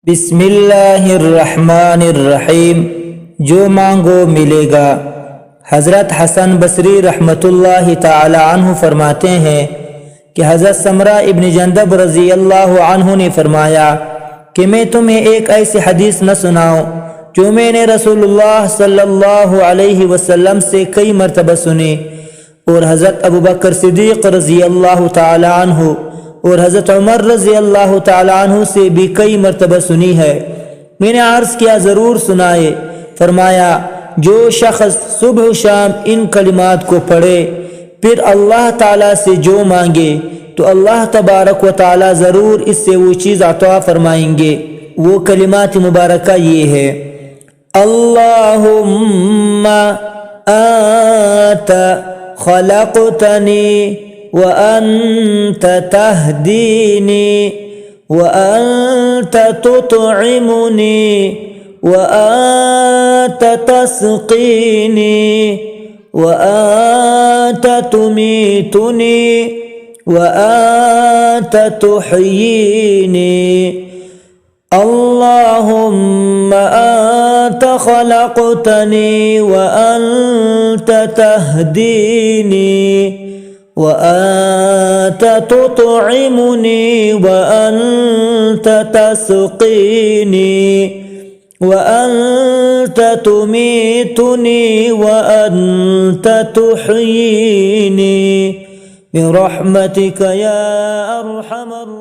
بسم اللہ الرحمن الرحیم، جو مانگو ملے گا۔ حضرت حسن بصری رحمت اللہ تعالی عنہ فرماتے ہیں کہ حضرت سمرہ ابن جندب رضی اللہ عنہ نے فرمایا کہ میں تمہیں ایک ایسی حدیث نہ سناؤں جو میں نے رسول اللہ صلی اللہ علیہ وسلم سے کئی مرتبہ سنی، اور حضرت ابوبکر صدیق رضی اللہ تعالی عنہ اور حضرت عمر رضی اللہ تعالی عنہ سے بھی کئی مرتبہ سنی ہے۔ میں نے عرض کیا ضرور سنائے۔ فرمایا جو شخص صبح و شام ان کلمات کو پڑھے پھر اللہ تعالیٰ سے جو مانگے تو اللہ تبارک و تعالیٰ ضرور اس سے وہ چیز عطا فرمائیں گے۔ وہ کلمات مبارکہ یہ ہے: اللہم انت خلقتنی وأنت تهديني وأنت تطعمني وأنت تسقيني وأنت تميتني وأنت تحييني اللهم أنت خلقتني وأنت تهديني وأنت تطعمني وأنت تسقيني وأنت تميتني وأنت تحييني برحمتك يا أرحم الراحمين۔